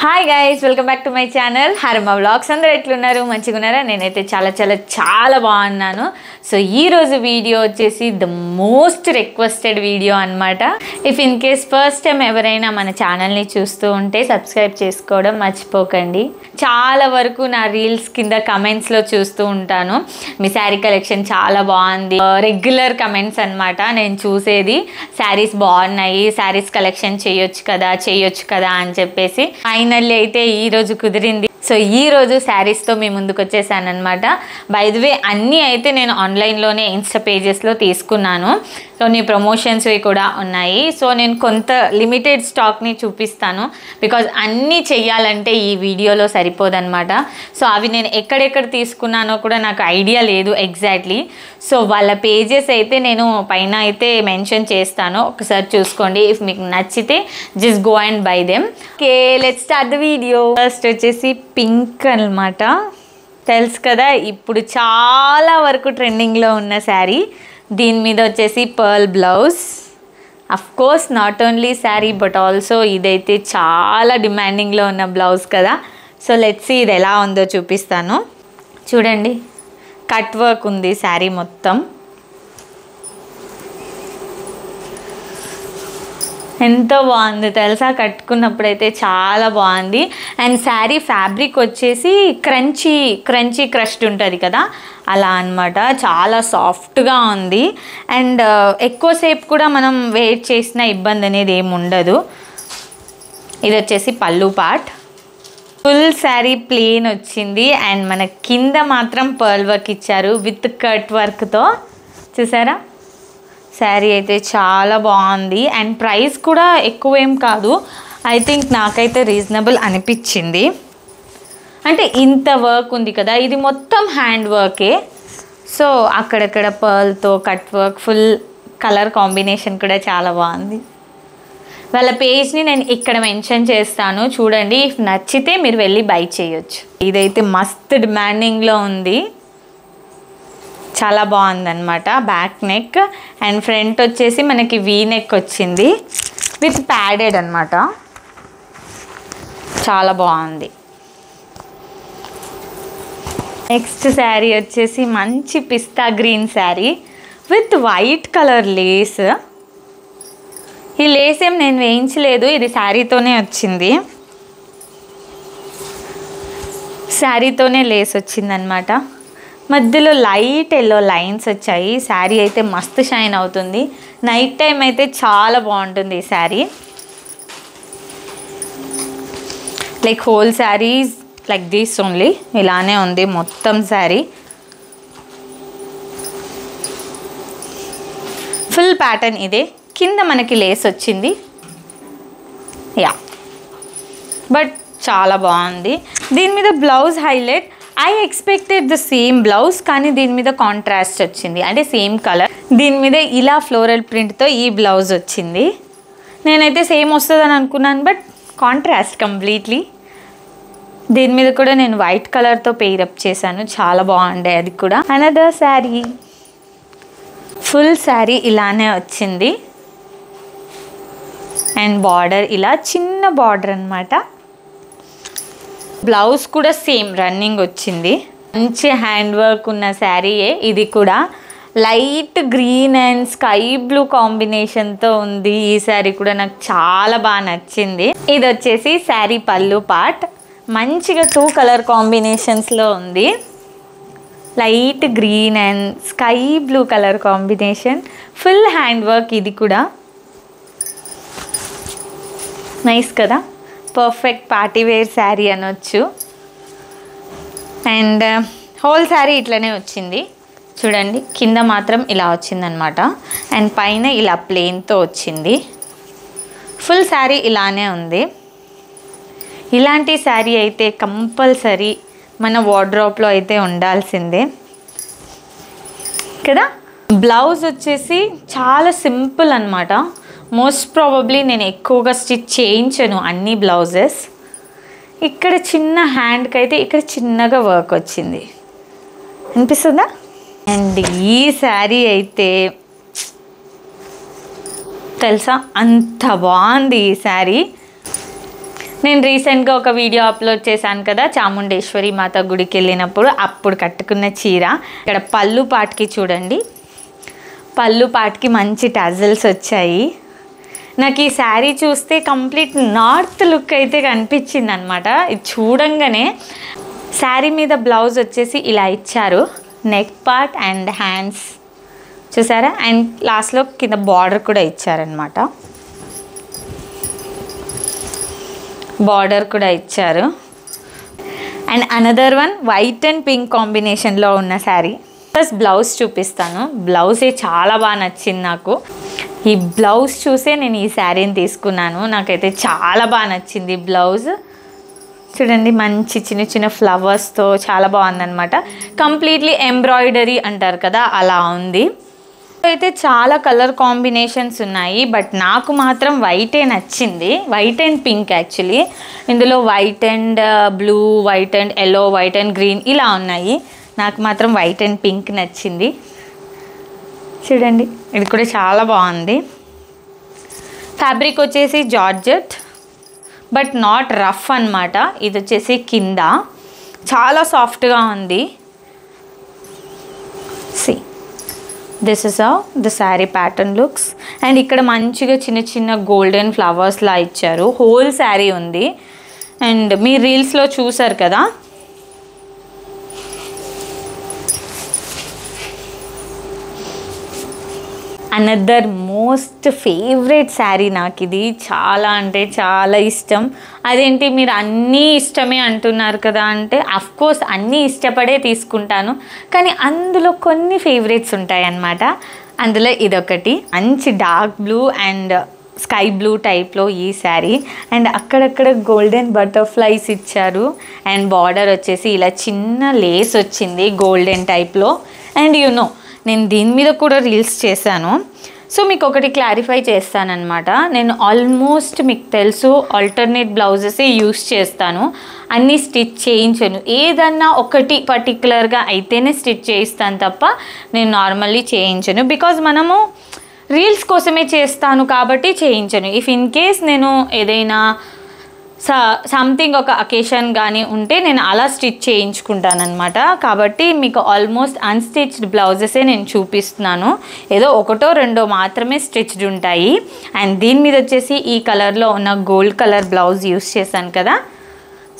Hi guys, welcome back to my channel Harma vlogs. అందరూ ఎట్లున్నారు? మంచిగా ఉన్నారా? నేనైతే చాలా బాగున్నాను. సో ఈరోజు వీడియో వచ్చేసి ద మోస్ట్ రిక్వెస్టెడ్ వీడియో అనమాట. If in case first time ఎవరైనా మన ఛానల్ని చూస్తూ ఉంటే సబ్స్క్రైబ్ చేసుకోవడం మర్చిపోకండి. చాలా వరకు నా రీల్స్ కింద కమెంట్స్లో చూస్తూ ఉంటాను, మీ శారీ కలెక్షన్ చాలా బాగుంది. రెగ్యులర్ కమెంట్స్ అనమాట నేను చూసేది. శారీస్ బాగున్నాయి, శారీస్ కలెక్షన్ చేయొచ్చు కదా అని చెప్పేసి ఫైనల్లీ అయితే ఈరోజు కుదిరింది. సో ఈరోజు శారీస్తో మీ ముందుకు వచ్చేసాను అనమాట. బై ది వే అన్నీ అయితే నేను ఆన్లైన్లోనే ఇన్స్టా పేజెస్లో తీసుకున్నాను. కొన్ని ప్రమోషన్స్వి కూడా ఉన్నాయి. సో నేను కొంత లిమిటెడ్ స్టాక్ని చూపిస్తాను, బికాజ్ అన్నీ చెయ్యాలంటే ఈ వీడియోలో సరిపోదన్నమాట. సో అవి నేను ఎక్కడెక్కడ తీసుకున్నానో కూడా నాకు ఐడియా లేదు ఎగ్జాక్ట్లీ. సో వాళ్ళ పేజెస్ అయితే నేను పైన అయితే మెన్షన్ చేస్తాను, ఒకసారి చూసుకోండి. ఇఫ్ మీకు నచ్చితే just go and by them. Okay, let's start the video. First వచ్చేసి పింక్ అనమాట. తెలుసు కదా, ఇప్పుడు చాలా వరకు ట్రెండింగ్లో ఉన్న శారీ. దీని మీద వచ్చేసి pearl blouse. Of course not only sari but also ఇదైతే చాలా డిమాండింగ్లో ఉన్న బ్లౌజ్ కదా. సో లెట్స్ సీ ఇది ఎలా ఉందో చూపిస్తాను. చూడండి, కట్ వర్క్ ఉంది శారీ మొత్తం. ఎంతో బాగుంది తెలుసా, కట్టుకున్నప్పుడైతే చాలా బాగుంది. అండ్ శారీ ఫ్యాబ్రిక్ వచ్చేసి క్రంచీ క్రష్డ్ ఉంటుంది కదా, అలా అనమాట. చాలా సాఫ్ట్గా ఉంది. అండ్ ఎక్కువసేపు కూడా మనం వెయిట్ చేసిన ఇబ్బంది అనేది ఏమి ఉండదు. ఇది వచ్చేసి పళ్ళు పార్ట్. ఫుల్ శారీ ప్లెయిన్ వచ్చింది అండ్ మన కింద మాత్రం పర్ల్ వర్క్ ఇచ్చారు విత్ కట్ వర్క్తో. చూసారా, శారీ అయితే చాలా బాగుంది. అండ్ ప్రైస్ కూడా ఎక్కువ ఏం కాదు. ఐ థింక్ నాకైతే రీజనబుల్ అనిపించింది. అంటే ఇంత వర్క్ ఉంది కదా, ఇది మొత్తం హ్యాండ్ వర్కే. సో అక్కడక్కడ పర్ల్తో cut work, full colour combination కూడా చాలా బాగుంది. వాళ్ళ పేజ్ని నేను ఇక్కడ మెన్షన్ చేస్తాను, చూడండి. ఇఫ్ నచ్చితే మీరు వెళ్ళి బై చేయొచ్చు. ఇదైతే మస్త్ డిమాండింగ్లో ఉంది, చాలా బాగుందన్నమాట. బ్యాక్ నెక్ అండ్ ఫ్రంట్ వచ్చేసి మనకి వీ నెక్ వచ్చింది విత్ ప్యాడెడ్ అనమాట. చాలా బాగుంది. నెక్స్ట్ శారీ వచ్చేసి మంచి pista green sari with white colour lace. ఈ లేస్ ఏం నేను వేయించలేదు, ఇది శారీతోనే వచ్చింది. శారీతోనే లేస్ వచ్చిందనమాట. మధ్యలో లైట్ ఎల్లో లైన్స్ వచ్చాయి. శారీ అయితే మస్తు షైన్ అవుతుంది. నైట్ టైం అయితే చాలా బాగుంటుంది ఈ sari. Like whole saris like this only, ఇలానే ఉంది మొత్తం శారీ. ఫుల్ ప్యాటర్న్ ఇదే. కింద మనకి లేస్ వచ్చింది, యా, బట్ చాలా బాగుంది. దీని మీద blouse highlight. I expected the same blouse, కానీ దీని మీద కాంట్రాస్ట్ వచ్చింది, అంటే సేమ్ కలర్. దీని మీద ఇలా ఫ్లోరల్ ప్రింట్తో ఈ బ్లౌజ్ వచ్చింది. నేనైతే సేమ్ వస్తుందని అనుకున్నాను, బట్ కాంట్రాస్ట్ కంప్లీట్లీ. దీని మీద కూడా నేను వైట్ కలర్తో పెయిరప్ చేశాను, చాలా బాగుండే అది కూడా. అనదర్ శారీ, ఫుల్ శారీ ఇలానే వచ్చింది. అండ్ బార్డర్ ఇలా చిన్న బార్డర్ అనమాట. బ్లౌజ్ కూడా సేమ్ రన్నింగ్ వచ్చింది. మంచి హ్యాండ్ వర్క్ ఉన్న శారీయే ఇది కూడా. Light green and sky blue కాంబినేషన్తో ఉంది. ఈ శారీ కూడా నాకు చాలా బాగా నచ్చింది. ఇది వచ్చేసి శారీ పళ్ళు పార్ట్. మంచిగా 2 కలర్ కాంబినేషన్స్లో ఉంది. Light green and sky blue colour combination. Full hand work ఇది కూడా. నైస్ కదా, పర్ఫెక్ట్ పార్టీ వేర్ శారీ అనొచ్చు. అండ్ హోల్ శారీ ఇట్లనే వచ్చింది. చూడండి, కింద మాత్రం ఇలా వచ్చిందనమాట అండ్ పైన ఇలా ప్లెయిన్తో వచ్చింది. ఫుల్ శారీ ఇలానే ఉంది. ఇలాంటి శారీ అయితే కంపల్సరీ మన వార్డ్రోబ్లో అయితే ఉండాల్సిందే కదా. బ్లౌజ్ వచ్చేసి చాలా సింపుల్ అనమాట. మోస్ట్ ప్రాబబ్లీ నేను ఎక్కువగా స్టిచ్ చేయించను అన్ని బ్లౌజెస్. ఇక్కడ చిన్న హ్యాండ్కి అయితే ఇక్కడ చిన్నగా వర్క్ వచ్చింది, అనిపిస్తుందా? అండ్ ఈ శారీ అయితే తెలుసా అంత బాగుంది ఈ శారీ. నేను రీసెంట్గా ఒక వీడియో అప్లోడ్ చేశాను కదా, చాముండేశ్వరి మాత గుడికి వెళ్ళినప్పుడు అప్పుడు కట్టుకున్న చీర. ఇక్కడ పళ్ళు పాటికి చూడండి, పళ్ళు పాటికి మంచి టజల్స్ వచ్చాయి. నాకు ఈ శారీ చూస్తే కంప్లీట్ నార్త్ లుక్ అయితే కనిపించింది అనమాట. ఇది చూడంగానే శారీ మీద బ్లౌజ్ వచ్చేసి ఇలా ఇచ్చారు, నెక్ పార్ట్ అండ్ హ్యాండ్స్ చూసారా, అండ్ లాస్ట్లో కింద బార్డర్ కూడా ఇచ్చారనమాట. బార్డర్ కూడా ఇచ్చారు. And another one white and pink కాంబినేషన్లో ఉన్న శారీ. ప్లస్ బ్లౌజ్ చూపిస్తాను. బ్లౌజే చాలా బాగా నచ్చింది నాకు. ఈ బ్లౌజ్ చూసే నేను ఈ శారీని తీసుకున్నాను. నాకైతే చాలా బాగా నచ్చింది బ్లౌజ్. చూడండి, మంచి చిన్న చిన్న ఫ్లవర్స్తో చాలా బాగుందన్నమాట. కంప్లీట్లీ ఎంబ్రాయిడరీ అంటారు కదా, అలా ఉంది. అయితే చాలా కలర్ కాంబినేషన్స్ ఉన్నాయి, బట్ నాకు మాత్రం వైటే నచ్చింది. White and pink actually. ఇందులో white and blue, white and yellow, white and green ఇలా ఉన్నాయి. నాకు మాత్రం వైట్ అండ్ పింక్ నచ్చింది. చూడండి, ఇది కూడా చాలా బాగుంది. ఫ్యాబ్రిక్ వచ్చేసి జార్జెట్, బట్ నాట్ రఫ్ అన్నమాట. ఇది వచ్చేసి కింద చాలా సాఫ్ట్గా ఉంది. See this is how the sari pattern looks. And ఇక్కడ మంచిగా చిన్న చిన్న గోల్డెన్ ఫ్లవర్స్లా ఇచ్చారు. హోల్ శారీ ఉంది. అండ్ మీరు రీల్స్లో చూసారు కదా, అనదర్ మోస్ట్ ఫేవరెట్ శారీ నాకు. ఇది చాలా అంటే చాలా ఇష్టం. అదేంటి మీరు అన్నీ ఇష్టమే అంటున్నారు కదా అంటే, అఫ్కోర్స్ అన్నీ ఇష్టపడే తీసుకుంటాను, కానీ అందులో కొన్ని ఫేవరెట్స్ ఉంటాయన్నమాట. అందులో ఇదొకటి. మంచి dark blue and sky blue టైప్లో ఈ శారీ. అండ్ అక్కడక్కడ గోల్డెన్ బటర్ఫ్లైస్ ఇచ్చారు. అండ్ బార్డర్ వచ్చేసి ఇలా చిన్న లేస్ వచ్చింది గోల్డెన్ టైప్లో. అండ్ నేను దీని మీద కూడా రీల్స్ చేశాను. సో మీకు ఒకటి క్లారిఫై చేస్తానన్నమాట. నేను ఆల్మోస్ట్ మీకు తెలుసు ఆల్టర్నేట్ బ్లౌజెసే యూస్ చేస్తాను, అన్నీ స్టిచ్ చేయించను. ఏదన్నా ఒకటి పర్టికులర్గా అయితేనే స్టిచ్ చేయిస్తాను తప్ప నేను నార్మల్లీ చేయించను. బికాజ్ మనము రీల్స్ కోసమే చేస్తాను కాబట్టి చేయించను. ఇఫ్ ఇన్ కేస్ నేను ఏదైనా సంథింగ్ ఒక అకేషన్ కానీ ఉంటే నేను అలా స్టిచ్ చేయించుకుంటాను అనమాట. కాబట్టి మీకు ఆల్మోస్ట్ అన్స్టిచ్డ్ బ్లౌజెసే నేను చూపిస్తున్నాను. ఏదో ఒకటో రెండో మాత్రమే స్టిచ్డ్ ఉంటాయి. అండ్ దీని మీద వచ్చేసి ఈ కలర్లో ఉన్న గోల్డ్ కలర్ బ్లౌజ్ యూస్ చేశాను కదా,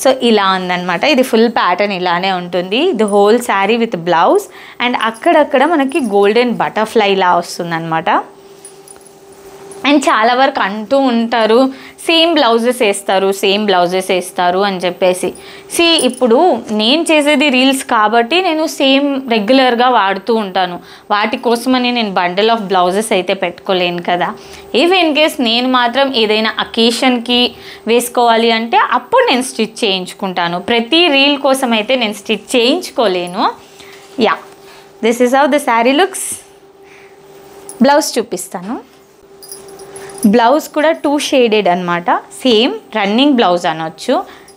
సో ఇలా ఉందన్నమాట. ఇది ఫుల్ ప్యాటర్న్ ఇలానే ఉంటుంది. The whole sari with blouse. And అక్కడక్కడ మనకి గోల్డెన్ బటర్ఫ్లై లా వస్తుందన్నమాట. అండ్ చాలా వరకు అంటూ ఉంటారు సేమ్ బ్లౌజెస్ వేస్తారు అని చెప్పేసి. ఇప్పుడు నేను చేసేది రీల్స్ కాబట్టి నేను సేమ్ రెగ్యులర్గా వాడుతూ ఉంటాను. వాటి కోసమని నేను బండిల్ ఆఫ్ బ్లౌజెస్ అయితే పెట్టుకోలేను కదా. ఇఫ్ ఇన్ కేస్ నేను మాత్రం ఏదైనా అకేషన్కి వేసుకోవాలి అంటే అప్పుడు నేను స్టిచ్ చేయించుకుంటాను. ప్రతి రీల్ కోసం అయితే నేను స్టిచ్ చేయించుకోలేను. Yeah, this is how the sari looks. Blouse చూపిస్తాను. బ్లౌజ్ కూడా 2 షేడెడ్ అనమాట. సేమ్ రన్నింగ్ బ్లౌజ్ అనొచ్చు.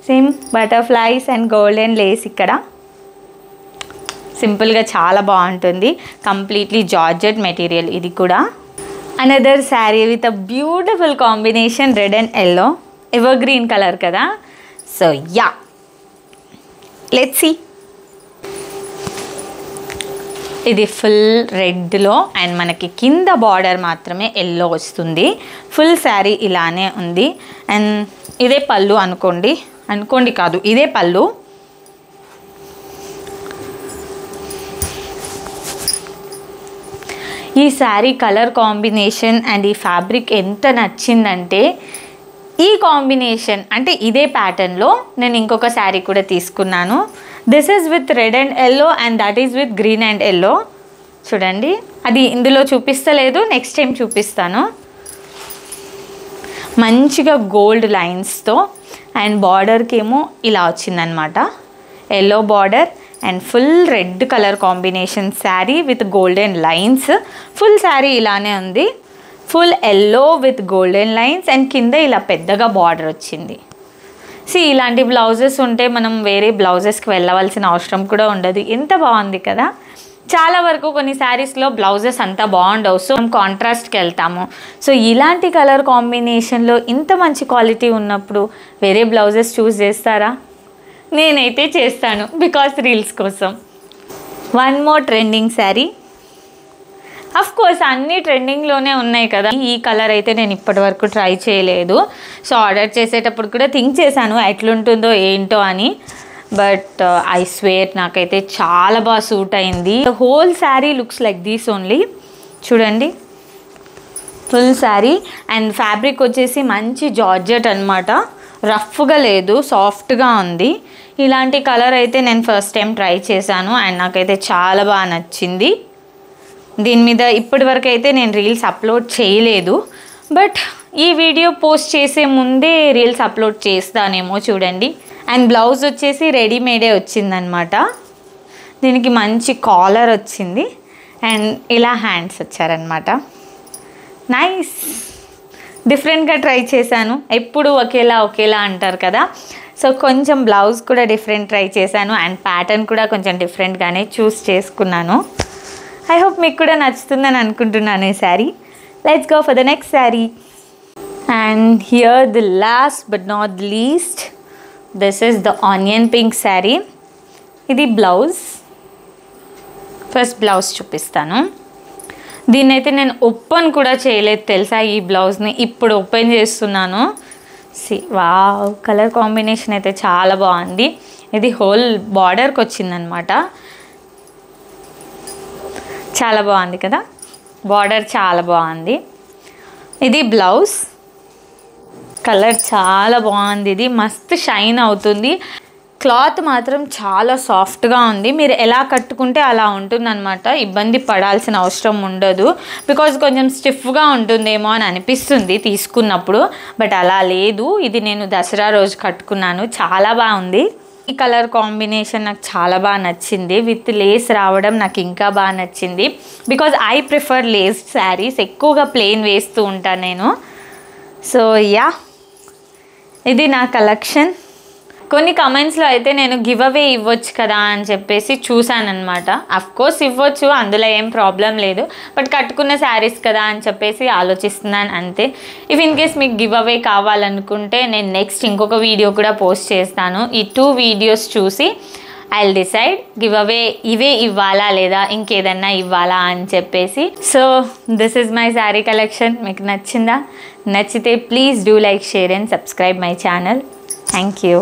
Same butterflies and golden lace. ఇక్కడ సింపుల్గా చాలా బాగుంటుంది. Completely georgette material. ఇది కూడా another sari with a beautiful combination, red and yellow. Evergreen colour కదా. So yeah, let's see. ఇది ఫుల్ రెడ్లో అండ్ మనకి కింద బార్డర్ మాత్రమే ఎల్లో వస్తుంది. ఫుల్ శారీ ఇలానే ఉంది. అండ్ ఇదే పళ్ళు అనుకోండి కాదు, ఇదే పళ్ళు. ఈ శారీ కలర్ కాంబినేషన్ అండ్ ఈ ఫ్యాబ్రిక్ ఎంత నచ్చిందంటే, ఈ కాంబినేషన్ అంటే ఇదే ప్యాటర్న్లో నేను ఇంకొక శారీ కూడా తీసుకున్నాను. This is with red and yellow and that is with green and yellow. చూడండి, అది ఇందులో చూపిస్తలేదు, నెక్స్ట్ టైం చూపిస్తాను. మంచిగా గోల్డ్ లైన్స్తో అండ్ బార్డర్కి ఏమో ఇలా వచ్చిందనమాట, yellow border and full red colour combination sari with golden lines. Full sari ఇలానే ఉంది. Full yellow with golden lines and కింద ఇలా పెద్దగా బార్డర్ వచ్చింది. ఇలాంటి బ్లౌజెస్ ఉంటే మనం వేరే బ్లౌజెస్కి వెళ్ళవలసిన అవసరం కూడా ఉండదు. ఎంత బాగుంది కదా. చాలా వరకు కొన్ని శారీస్లో బ్లౌజెస్ అంతా బాగుండవు, సో మనం కాంట్రాస్ట్కి వెళ్తాము. సో ఇలాంటి కలర్ కాంబినేషన్లో ఇంత మంచి క్వాలిటీ ఉన్నప్పుడు వేరే బ్లౌజెస్ చూస్ చేస్తారా? నేనైతే చేస్తాను, బికాస్ రీల్స్ కోసం. One more trending sari. Of course అన్నీ ట్రెండింగ్లోనే ఉన్నాయి కదా. ఈ కలర్ అయితే నేను ఇప్పటి వరకు ట్రై చేయలేదు. సో ఆర్డర్ చేసేటప్పుడు కూడా థింక్ చేశాను ఎట్లుంటుందో ఏంటో అని. బట్ ఐ స్వేర్ నాకైతే చాలా బాగా సూట్ అయింది. Whole sari looks like these only. చూడండి, ఫుల్ శారీ. అండ్ ఫ్యాబ్రిక్ వచ్చేసి మంచి జార్జెట్ అనమాట. రఫ్గా లేదు, సాఫ్ట్గా ఉంది. ఇలాంటి కలర్ అయితే నేను ఫస్ట్ టైం ట్రై చేశాను అండ్ నాకైతే చాలా బాగా నచ్చింది. దీని మీద ఇప్పటి వరకు అయితే నేను రీల్స్ అప్లోడ్ చేయలేదు, బట్ ఈ వీడియో పోస్ట్ చేసే ముందే రీల్స్ అప్లోడ్ చేస్తానేమో చూడండి. అండ్ బ్లౌజ్ వచ్చేసి రెడీమేడే వచ్చిందనమాట. దీనికి మంచి కాలర్ వచ్చింది అండ్ ఇలా హ్యాండ్స్ వచ్చారనమాట. నైస్, డిఫరెంట్గా ట్రై చేశాను. ఎప్పుడు ఒకేలా అంటారు కదా, సో కొంచెం బ్లౌజ్ కూడా డిఫరెంట్ ట్రై చేశాను అండ్ ప్యాటర్న్ కూడా కొంచెం డిఫరెంట్గానే చూస్ చేసుకున్నాను. ఐ హోప్ మీకు కూడా నచ్చుతుందని అనుకుంటున్నాను ఈ sari. Let's go for the next sari. And here the last but not least, this is the onion pink sari. ఇది బ్లౌజ్. ఫస్ట్ బ్లౌజ్ చూపిస్తాను. దీన్ని అయితే నేను ఓపెన్ కూడా చేయలేదు తెలుసా, ఈ బ్లౌజ్ని ఇప్పుడు ఓపెన్ చేస్తున్నాను. వావ్, కలర్ కాంబినేషన్ అయితే చాలా బాగుంది. ఇది హోల్ బార్డర్కి వచ్చిందనమాట. చాలా బాగుంది కదా, బార్డర్ చాలా బాగుంది. ఇది బ్లౌజ్. కలర్ చాలా బాగుంది. ఇది మస్తు షైన్ అవుతుంది. క్లాత్ మాత్రం చాలా సాఫ్ట్గా ఉంది. మీరు ఎలా కట్టుకుంటే అలా ఉంటుందన్నమాట. ఇబ్బంది పడాల్సిన అవసరం ఉండదు. బికాజ్ కొంచెం స్టిఫ్గా ఉంటుందేమో అని అనిపిస్తుంది తీసుకున్నప్పుడు, బట్ అలా లేదు. ఇది నేను దసరా రోజు కట్టుకున్నాను. చాలా బాగుంది. ఈ కలర్ కాంబినేషన్ నాకు చాలా బాగా నచ్చింది. విత్ లేస్ రావడం నాకు ఇంకా బాగా నచ్చింది. Because I prefer lace saris. ఎక్కువగా ప్లెయిన్ వేస్తూ ఉంటాను నేను. సో యా, ఇది నా కలెక్షన్. కొన్ని కమెంట్స్లో అయితే నేను గివ్ అవే ఇవ్వచ్చు కదా అని చెప్పేసి చూశానమాట. అఫ్కోర్స్ ఇవ్వచ్చు, అందులో ఏం ప్రాబ్లం లేదు. బట్ కట్టుకున్న శారీస్ కదా అని చెప్పేసి ఆలోచిస్తున్నాను అంతే. ఇఫ్ ఇన్ కేస్ మీకు గివ్ అవే కావాలనుకుంటే నేను నెక్స్ట్ ఇంకొక వీడియో కూడా పోస్ట్ చేస్తాను. ఈ 2 వీడియోస్ చూసి I will decide give away ఇవే ఇవ్వాలా లేదా ఇంకేదన్నా ఇవ్వాలా అని చెప్పేసి. So this is my sari collection. మీకు నచ్చిందా? నచ్చితే please do like, share and subscribe my channel. Thank you.